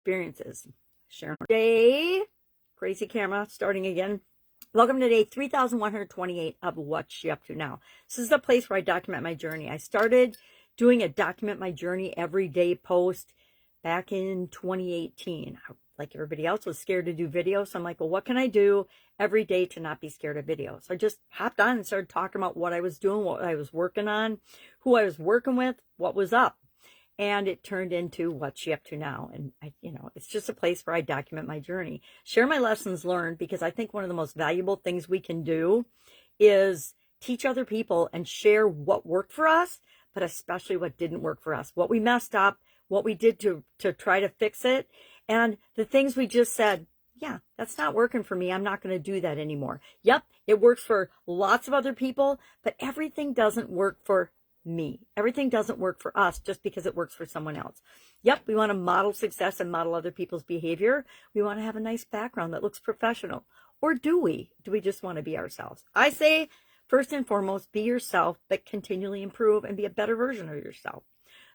experiences. Sharon day, crazy camera, starting again. Welcome to day 3128 of What's She Up To Now. This is the place where I document my journey. I started doing a document my journey every day post back in 2018. Like everybody else, was scared to do videos. So I'm like, well, what can I do every day to not be scared of videos? So I just hopped on and started talking about what I was doing, what I was working on, who I was working with, what was up. And it turned into What's She Up To Now. And it's just a place where I document my journey, share my lessons learned, because I think one of the most valuable things we can do is teach other people and share what worked for us, but especially what didn't work for us, what we messed up, what we did to try to fix it, and the things we just said, yeah, that's not working for me. I'm not going to do that anymore. Yep, it works for lots of other people, but everything doesn't work for me. Everything doesn't work for us just because it works for someone else. Yep, we want to model success and model other people's behavior. We want to have a nice background that looks professional. Or do we? Do we just want to be ourselves? I say, first and foremost, be yourself, but continually improve and be a better version of yourself.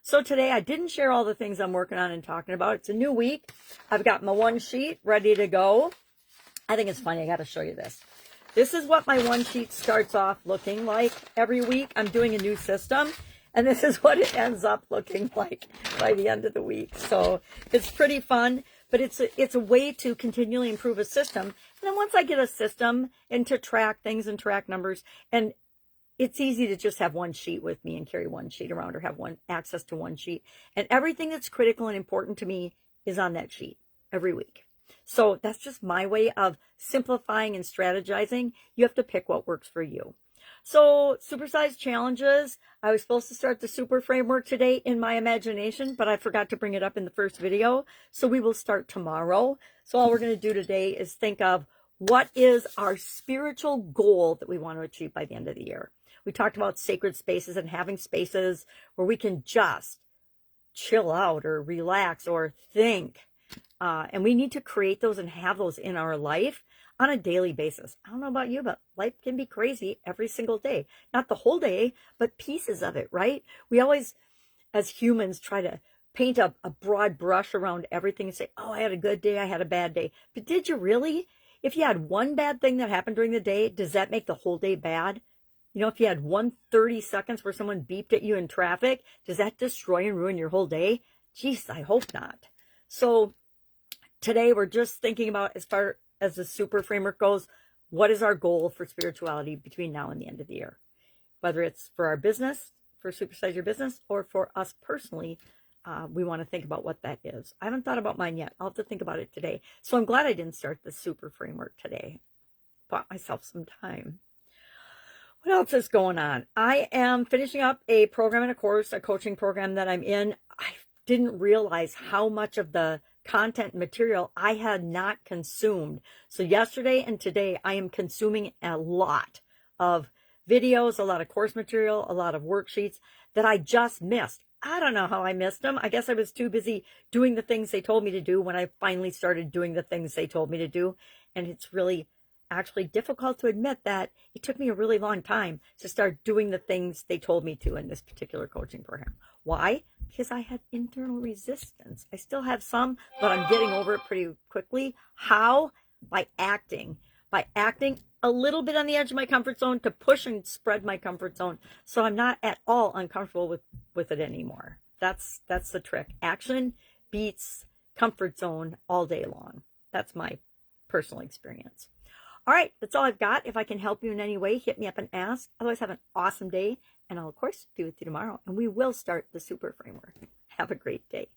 So today I didn't share all the things I'm working on and talking about. It's a new week. I've got my one sheet ready to go. I think it's funny. I got to show you this. This is what my one sheet starts off looking like every week. I'm doing a new system, and this is what it ends up looking like by the end of the week. So it's pretty fun, but it's a way to continually improve a system. And then once I get a system and to track things and track numbers, and it's easy to just have one sheet with me and carry one sheet around, or have access to one sheet. And everything that's critical and important to me is on that sheet every week. So that's just my way of simplifying and strategizing. You have to pick what works for you. So supersize challenges. I was supposed to start the super framework today in my imagination, but I forgot to bring it up in the first video. So we will start tomorrow. So all we're going to do today is think of what is our spiritual goal that we want to achieve by the end of the year. We talked about sacred spaces and having spaces where we can just chill out or relax or think. And we need to create those and have those in our life on a daily basis. I don't know about you, but life can be crazy every single day. Not the whole day, but pieces of it, right? We always, as humans, try to paint a broad brush around everything and say, oh, I had a good day, I had a bad day. But did you really? If you had one bad thing that happened during the day, does that make the whole day bad? You know, if you had 30 seconds where someone beeped at you in traffic, does that destroy and ruin your whole day? Jeez, I hope not. So today we're just thinking about, as far as the super framework goes, what is our goal for spirituality between now and the end of the year? Whether it's for our business, for Supersize Your Business, or for us personally, we want to think about what that is. I haven't thought about mine yet. I'll have to think about it today. So I'm glad I didn't start the super framework today. Bought myself some time. What else is going on? I am finishing up a program and a course, a coaching program that I'm in. I didn't realize how much of the content material I had not consumed. So yesterday and today I am consuming a lot of videos, a lot of course material, a lot of worksheets that I just missed. I don't know how I missed them. I guess I was too busy doing the things they told me to do when I finally started doing the things they told me to do. And it's really actually difficult to admit that it took me a really long time to start doing the things they told me to in this particular coaching program. Why? Because I had internal resistance. I still have some, but I'm getting over it pretty quickly. How? By acting a little bit on the edge of my comfort zone to push and spread my comfort zone, so I'm not at all uncomfortable with it anymore. That's the trick. Action beats comfort zone all day long. That's my personal experience. All right, that's all I've got. If I can help you in any way, hit me up and ask. Otherwise, have an awesome day, and I'll, of course, be with you tomorrow, and we will start the super framework. Have a great day.